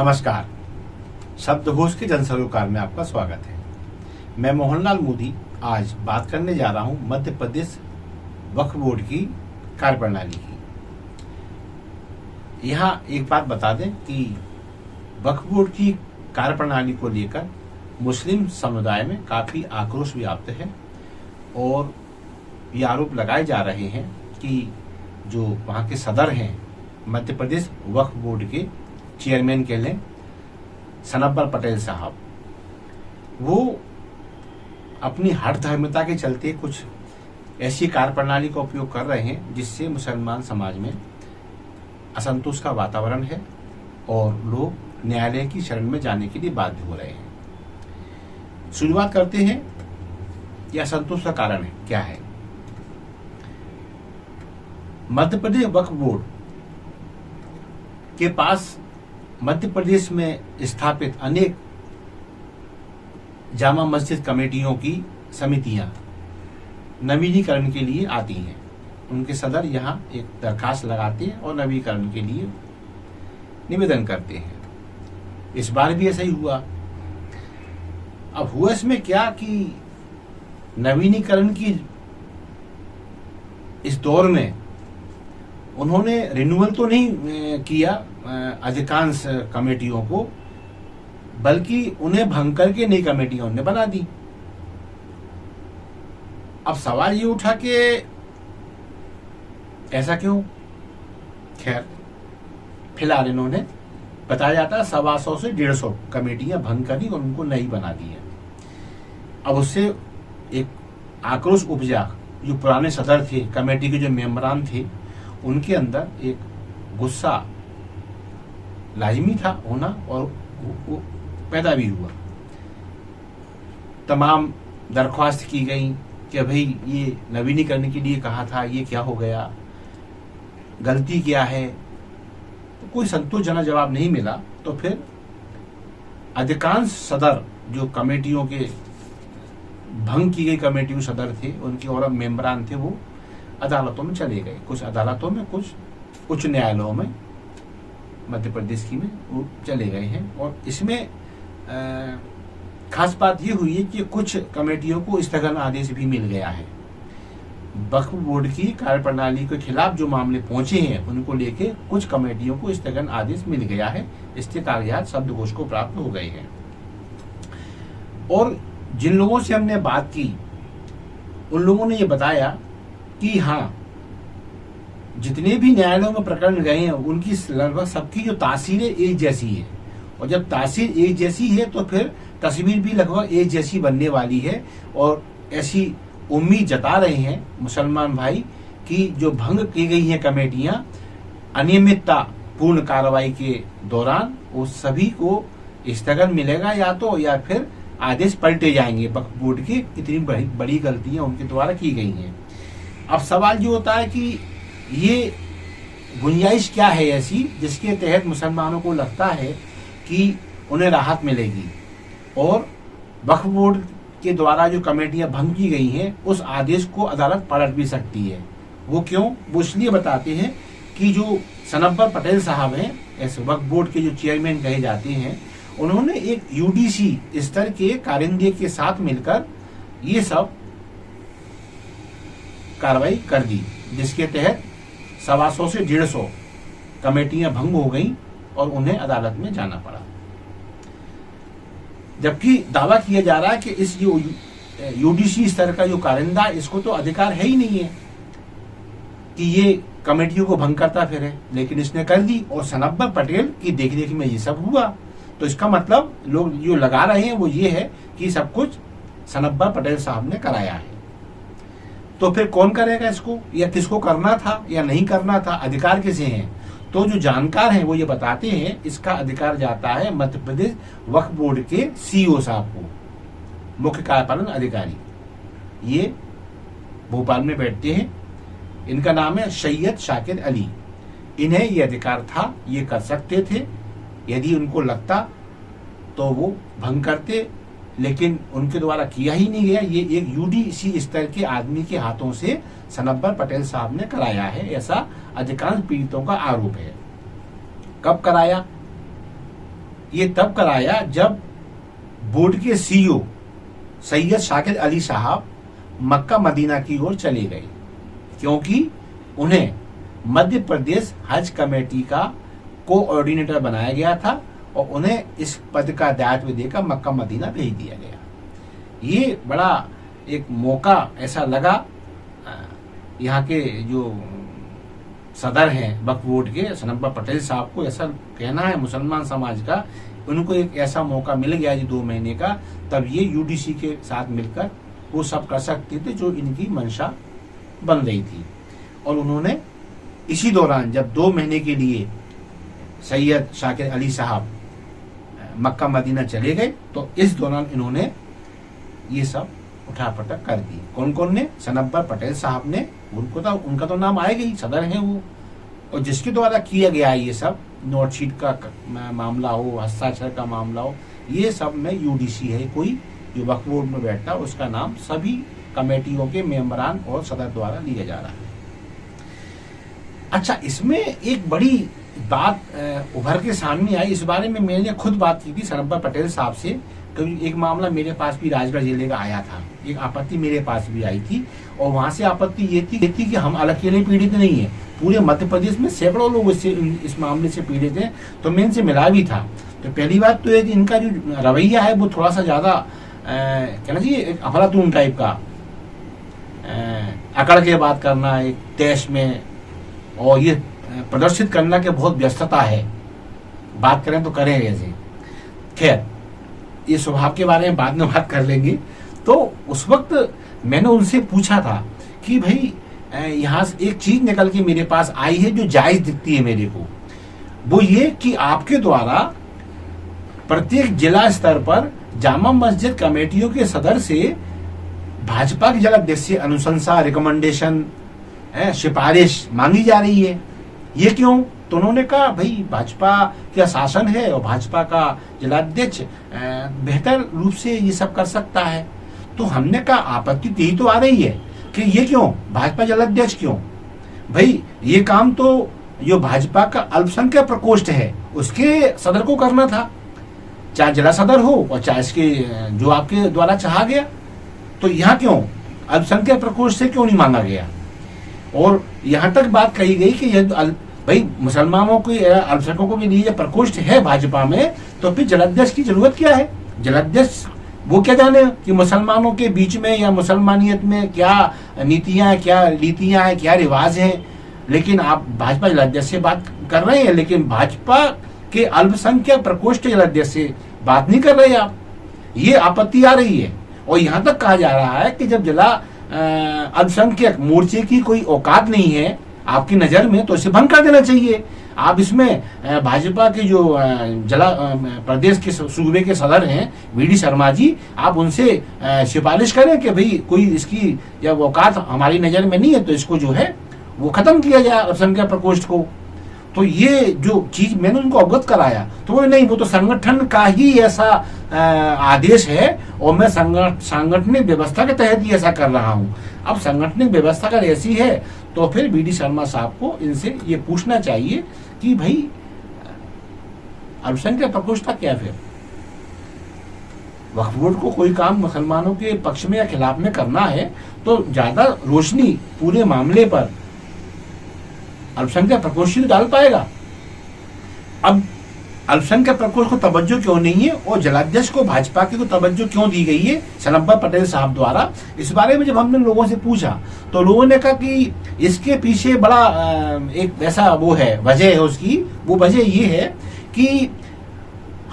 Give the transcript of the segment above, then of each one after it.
नमस्कार। शब्दघोष के जन सरोकार में आपका स्वागत है। मैं मोहनलाल मोदी आज बात करने जा रहा हूं मध्य प्रदेश वक्फ बोर्ड की कार्यप्रणाली की। यहाँ एक बात बता दें कि वक्फ बोर्ड की कार्यप्रणाली को लेकर मुस्लिम समुदाय में काफी आक्रोश व्याप्त है और ये आरोप लगाए जा रहे हैं कि जो वहाँ के सदर हैं, मध्य प्रदेश वक्फ बोर्ड के चेयरमैन कह लें सनब्बर पटेल साहब, वो अपनी हठ धर्मिता के चलते कुछ ऐसी कार्यप्रणाली का उपयोग कर रहे हैं जिससे मुसलमान समाज में असंतोष का वातावरण है और लोग न्यायालय की शरण में जाने के लिए बाध्य हो रहे हैं। शुरुआत करते हैं, यह असंतोष का कारण है क्या है। मध्य प्रदेश वक्फ बोर्ड के पास मध्य प्रदेश में स्थापित अनेक जामा मस्जिद कमेटियों की समितियां नवीनीकरण के लिए आती हैं। उनके सदर यहां एक दरखास्त लगाते हैं और नवीनीकरण के लिए निवेदन करते हैं। इस बार भी ऐसा ही हुआ। अब हुआ इसमें क्या कि नवीनीकरण की इस दौर में उन्होंने रिन्यूअल तो नहीं किया अधिकांश कमेटियों को, बल्कि उन्हें भंग करके नई कमेटियां उन्होंने बना दी। अब सवाल ये उठा कि ऐसा क्यों। खैर, फिलहाल इन्होंने बताया जाता है 125 से 150 कमेटियां भंग करी और उनको नई बना दी है। अब उससे एक आक्रोश उपजा। जो पुराने सदर थे, कमेटी के जो मेंबरान थे, उनके अंदर एक गुस्सा लाजिमी था होना और वो पैदा भी हुआ। तमाम दरख्वास्त की गई कि भाई ये नवीनीकरण के लिए कहा था, ये क्या हो गया, गलती क्या है। तो कोई संतोषजनक जवाब नहीं मिला। तो फिर अधिकांश सदर जो कमेटियों के भंग की गई कमेटियों सदर थे, उनके और मेंबरान थे, वो अदालतों में चले गए। कुछ अदालतों में, कुछ उच्च न्यायालयों में मध्य प्रदेश की में वो चले गए हैं। और इसमें खास बात ये हुई है कि कुछ कमेटियों को स्थगन आदेश भी मिल गया है। वक्फ बोर्ड की कार्यप्रणाली के खिलाफ जो मामले पहुंचे हैं, उनको लेके कुछ कमेटियों को स्थगन आदेश मिल गया है। इसके कागजात शब्दकोश को प्राप्त हो गए हैं। और जिन लोगों से हमने बात की, उन लोगों ने ये बताया कि हाँ, जितने भी न्यायालयों में प्रकरण गए हैं, उनकी लगभग सबकी जो तासीर एक जैसी है। और जब तासीर एक जैसी है तो फिर तस्वीर भी लगभग एक जैसी बनने वाली है। और ऐसी उम्मीद जता रहे हैं मुसलमान भाई कि जो भंग की गई हैं कमेटियां अनियमितता पूर्ण कार्रवाई के दौरान, वो सभी को स्थगन मिलेगा या फिर आदेश पलटे जाएंगे। वक्फ बोर्ड की इतनी बड़ी गलतियां उनके द्वारा की गई हैं। अब सवाल जो होता है कि ये गुंजाइश क्या है ऐसी जिसके तहत मुसलमानों को लगता है कि उन्हें राहत मिलेगी और वक्फ बोर्ड के द्वारा जो कमेटियां भंग की गई हैं, उस आदेश को अदालत पलट भी सकती है। वो क्यों? वो इसलिए बताते हैं कि जो सनब्बर पटेल साहब हैं, इस वक्फ बोर्ड के जो चेयरमैन कहे जाते हैं, उन्होंने एक यूडीसी स्तर के कारिंदे के साथ मिलकर ये सब कार्रवाई कर दी, जिसके तहत 125 से 150 कमेटियां भंग हो गईं और उन्हें अदालत में जाना पड़ा। जबकि दावा किया जा रहा है कि इस जो यूडीसी स्तर का जो कारिंदा, इसको तो अधिकार है ही नहीं है कि ये कमेटियों को भंग करता फिरे, लेकिन इसने कर दी। और सनब्बर पटेल की देखरेख में ये सब हुआ। तो इसका मतलब लोग जो लगा रहे हैं वो ये है कि सब कुछ सनब्बर पटेल साहब ने कराया है। तो फिर कौन करेगा इसको, या किसको करना था या नहीं करना था, अधिकार किसे हैं? तो जो जानकार हैं वो ये बताते हैं इसका अधिकार जाता है मध्य प्रदेश वक्फ बोर्ड के सीईओ साहब को, मुख्य कार्यपालन अधिकारी। ये भोपाल में बैठते हैं। इनका नाम है सैयद शाकिर अली। इन्हें ये अधिकार था, ये कर सकते थे। यदि उनको लगता तो वो भंग करते, लेकिन उनके द्वारा किया ही नहीं गया। ये एक यूडीसी स्तर के आदमी के हाथों से सनब्बर पटेल साहब ने कराया है, ऐसा अधिकांश पीड़ितों का आरोप है। कब कराया? ये तब कराया जब बोर्ड के सीईओ सैयद शाकिर अली साहब मक्का मदीना की ओर चले गए, क्योंकि उन्हें मध्य प्रदेश हज कमेटी का कोऑर्डिनेटर बनाया गया था और उन्हें इस पद का दायित्व देकर मक्का मदीना भेज दिया गया। ये बड़ा एक मौका ऐसा लगा यहाँ के जो सदर हैं वक्फ बोर्ड के सनब्बा पटेल साहब को, ऐसा कहना है मुसलमान समाज का, उनको एक ऐसा मौका मिल गया जी 2 महीने का, तब ये यूडीसी के साथ मिलकर वो सब कर सकते थे जो इनकी मंशा बन रही थी। और उन्होंने इसी दौरान जब 2 महीने के लिए सैयद शाकिर अली साहब मक्का मदीना चले गए, तो इस दौरान इन्होंने ये सब उठापटक कर दी। कौन कौन ने? सनब्बा पटेल साहब ने, उनका तो नाम आएगा ही, सदर हैं वो, और जिसके द्वारा किया गया ये सब, नोटशीट का मामला हो, हस्ताक्षर का मामला हो, ये सब में यूडीसी है कोई जो वक्फ बोर्ड में बैठता, उसका नाम सभी कमेटियों के मेंबरान और सदर द्वारा लिया जा रहा है। अच्छा, इसमें एक बड़ी बात उभर के सामने आई, इस बारे में मैंने खुद बात की थी सनब्बा पटेल साहब से। कभी एक मामला मेरे पास भी राजगढ़ जिले का आया था, एक आपत्ति मेरे पास भी आई थी, और वहां से आपत्ति ये थी कि हम अकेले पीड़ित नहीं है, पूरे मध्य प्रदेश में सैकड़ों लोग इस मामले से पीड़ित हैं। तो मैं इनसे मिला भी था। तो पहली बात तो ये कि इनका जो रवैया है वो थोड़ा सा ज्यादा कहना चाहिए एक अफलातून टाइप का, अकड़ के बात करना एक देश में, और ये प्रदर्शित करना के बहुत व्यस्तता है, बात करें तो करें ऐसे। खैर, ये स्वभाव के बारे में बाद में बात कर लेंगे। तो उस वक्त मैंने उनसे पूछा था कि भाई यहाँ से एक चीज निकल के मेरे पास आई है जो जायज दिखती है मेरे को, वो ये कि आपके द्वारा प्रत्येक जिला स्तर पर जामा मस्जिद कमेटियों के सदर से भाजपा के जलाध्यक्ष से अनुशंसा, रिकमेंडेशन, सिफारिश मांगी जा रही है। ये क्यों? तो उन्होंने कहा भाई भाजपा का शासन है और भाजपा का जिलाध्यक्ष बेहतर रूप से ये सब कर सकता है। तो हमने कहा आपत्ति यही तो आ रही है कि ये क्यों, भाजपा जिलाध्यक्ष क्यों? भाई ये काम तो जो भाजपा का अल्पसंख्यक प्रकोष्ठ है उसके सदर को करना था, चाहे जिला सदर हो और चाहे इसके जो आपके द्वारा चाहा गया। तो यहाँ क्यों अल्पसंख्यक प्रकोष्ठ से क्यों नहीं मांगा गया? और यहाँ तक बात कही गई कि यह भाई मुसलमानों के अल्पसंख्यकों के लिए प्रकोष्ठ है भाजपा में, तो फिर जलाध्यक्ष की जरूरत क्या है? जलाध्यक्ष वो क्या जाने कि मुसलमानों के बीच में या मुसलमानियत में क्या नीतियां हैं, क्या रीतियां हैं, क्या रिवाज हैं। लेकिन आप भाजपा जलाध्यक्ष से बात कर रहे हैं, लेकिन भाजपा के अल्पसंख्यक प्रकोष्ठ जलाध्यक्ष से बात नहीं कर रहे आप। ये आपत्ति आ रही है। और यहाँ तक कहा जा रहा है कि जब जिला अल्पसंख्यक मोर्चे की कोई औकात नहीं है आपकी नजर में, तो इसे भंग कर देना चाहिए। आप इसमें भाजपा के जो जिला प्रदेश के सूबे के सदर हैं वीडी शर्मा जी, आप उनसे सिफारिश करें कि भाई कोई इसकी जब औकात हमारी नजर में नहीं है तो इसको जो है वो खत्म किया जाए अल्पसंख्यक प्रकोष्ठ को। तो ये जो चीज मैंने उनको अवगत कराया, तो वो नहीं, वो तो संगठन का ही ऐसा आदेश है और मैं सांगठनिक व्यवस्था के तहत ही ऐसा कर रहा हूँ। अब सांगठनिक व्यवस्था अगर ऐसी है तो फिर बीडी शर्मा साहब को इनसे ये पूछना चाहिए कि भाई अल्पसंख्यक प्रकोष्ठ का क्या? फिर वक्फ बोर्ड को कोई काम मुसलमानों के पक्ष में या खिलाफ में करना है तो ज्यादा रोशनी पूरे मामले पर अल्पसंख्यक प्रकोष्ठ ही डाल पाएगा। अब अल्पसंख्यक प्रकोष्ठ को तवज्जो क्यों नहीं है और जलाध्यक्ष को भाजपा की को तवज्जो क्यों दी गई है सनब्बा पटेल साहब द्वारा? इस बारे में जब हमने लोगों से पूछा तो लोगों ने कहा कि इसके पीछे बड़ा एक ऐसा वो है, वजह है उसकी। वो वजह ये है कि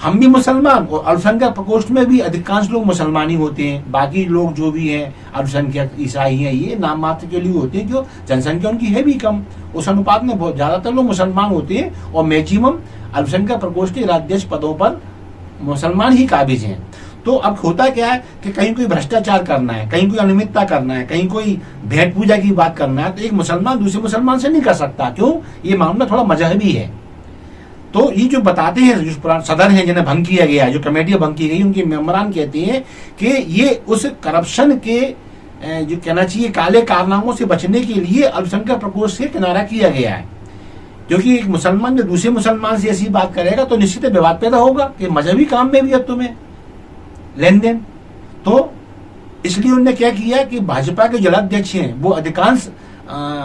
हम भी मुसलमान और अल्पसंख्यक प्रकोष्ठ में भी अधिकांश लोग मुसलमान ही होते हैं, बाकी लोग जो भी हैं अल्पसंख्यक ईसाई हैं, ये नाम मात्र के लिए होते हैं, जो जनसंख्या उनकी है भी कम, उस अनुपात में बहुत ज्यादातर लोग मुसलमान होते हैं और मैक्सिमम अल्पसंख्यक प्रकोष्ठ के राज्याध्यक्ष पदों पर मुसलमान ही काबिज हैं। तो अब होता क्या है कि कहीं कोई भ्रष्टाचार करना है, कहीं कोई अनियमितता करना है, कहीं कोई भेंट पूजा की बात करना है, तो एक मुसलमान दूसरे मुसलमान से नहीं कर सकता। क्यों? ये मामला थोड़ा मजहबी है। तो ये जो बताते हैं जो पुराने सदर हैं जिन्हें भंग किया गया, जो कमेटियां भंग की गई, उनके मेंबरान कहते हैं कि ये उस करप्शन के जो कहना चाहिए काले कारनामों से बचने के लिए अल्पसंख्यक प्रकोष्ठ से किनारा किया गया है। क्योंकि एक मुसलमान जो दूसरे मुसलमान से ऐसी बात करेगा तो निश्चित विवाद पैदा होगा कि मजहबी काम में भी अब तुम्हें लेन देन। तो इसलिए उन्होंने क्या किया कि भाजपा के जो अध्यक्ष हैं वो अधिकांश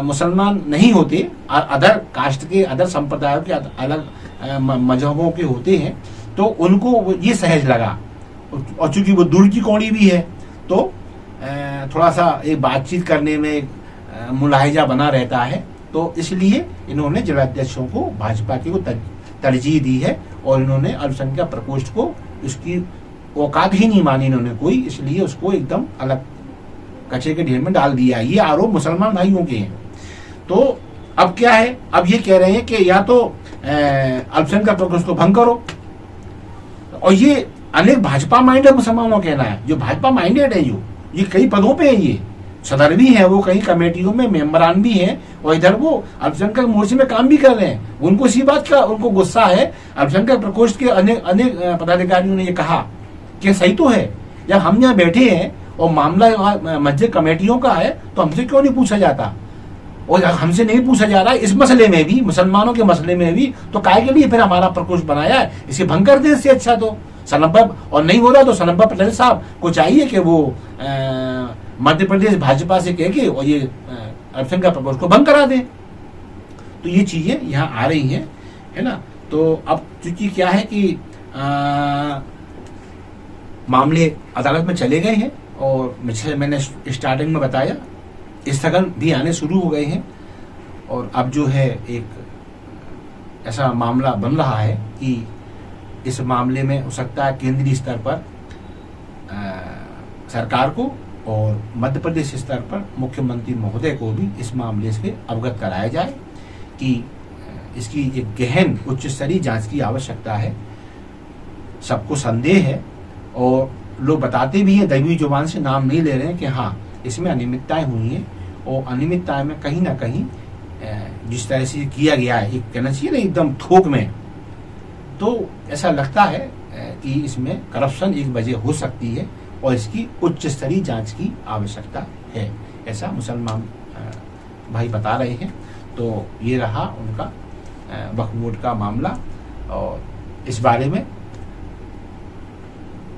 मुसलमान नहीं होते, अदर कास्ट के, अदर संप्रदायों के, अलग मजहबों के होते हैं, तो उनको ये सहज लगा। और चूंकि वो दूर की कौड़ी भी है तो थोड़ा सा एक बातचीत करने में मुलाहिजा बना रहता है, तो इसलिए इन्होंने जिलाध्यक्षों को भाजपा की को तरजीह दी है और इन्होंने अल्पसंख्यक प्रकोष्ठ को उसकी औकात ही नहीं मानी इन्होंने कोई, इसलिए उसको एकदम अलग कचरे के ढेर में डाल दिया। ये आरोप मुसलमान भाइयों के हैं। तो अब क्या है, अब ये कह रहे हैं कि या तो अल्पसंख्यक प्रकोष्ठ को भंग करो, और ये अनेक भाजपा माइंडेड मुसलमानों का कहना है, जो भाजपा माइंडेड है, जो ये कई पदों पे है, ये सदर भी है, वो कई कमेटियों में मेंबरान भी हैं, और इधर वो अल्पसंख्यक मोर्चे में काम भी कर रहे हैं। उनको इसी बात का उनको गुस्सा है। अल्पसंख्यक प्रकोष्ठ के अनेक पदाधिकारियों ने ये कहा कि सही तो है, जब हम यहाँ बैठे हैं और मामला मस्जिद कमेटियों का है तो हमसे क्यों नहीं पूछा जाता, और हमसे नहीं पूछा जा रहा है इस मसले में भी, मुसलमानों के मसले में भी, तो काहे के लिए फिर हमारा प्रकोष्ठ बनाया है, इसे भंग कर दे। इससे अच्छा तो सनब्बा, और नहीं हो रहा तो सनब्बा पटेल साहब को चाहिए कि वो मध्य प्रदेश भाजपा से कह के और ये अल्पसंख्यक प्रकोष्ठ को भंग करा दे। तो ये चीजें यहाँ आ रही हैं, है ना। तो अब चूंकि क्या है कि मामले अदालत में चले गए हैं, और मैंने स्टार्टिंग में बताया स्थगन भी आने शुरू हो गए हैं, और अब जो है एक ऐसा मामला बन रहा है कि इस मामले में हो सकता है केंद्रीय स्तर पर सरकार को और मध्य प्रदेश स्तर पर मुख्यमंत्री महोदय को भी इस मामले से अवगत कराया जाए कि इसकी एक गहन उच्च स्तरीय जांच की आवश्यकता है। सबको संदेह है, और लोग बताते भी हैं, दैवीय जुबान से नाम नहीं ले रहे हैं कि हाँ इसमें अनियमितताएं हुई हैं, और अनियमितताएं में कहीं ना कहीं जिस तरह से किया गया है, एक कहना चाहिए ना एकदम थोक में, तो ऐसा लगता है कि इसमें करप्शन एक वजह हो सकती है, और इसकी उच्च स्तरीय जांच की आवश्यकता है, ऐसा मुसलमान भाई बता रहे हैं। तो ये रहा उनका वक्फ बोर्ड का मामला, और इस बारे में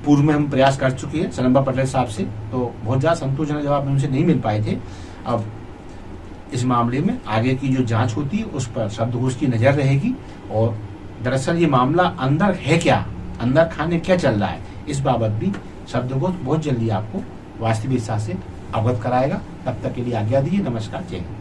पूर्व में हम प्रयास कर चुके हैं सनब्बा पटेल साहब से, तो बहुत ज़्यादा संतोषजनक जवाब उनसे नहीं मिल पाए थे। अब इस मामले में आगे की जो जांच होती है उस पर शब्दकोश की नज़र रहेगी, और दरअसल ये मामला अंदर है क्या, अंदर खाने क्या चल रहा है, इस बाबत भी शब्दकोश बहुत जल्दी आपको वास्तविकता से अवगत कराएगा। तब तक के लिए आज्ञा दीजिए। नमस्कार, जय हिंद।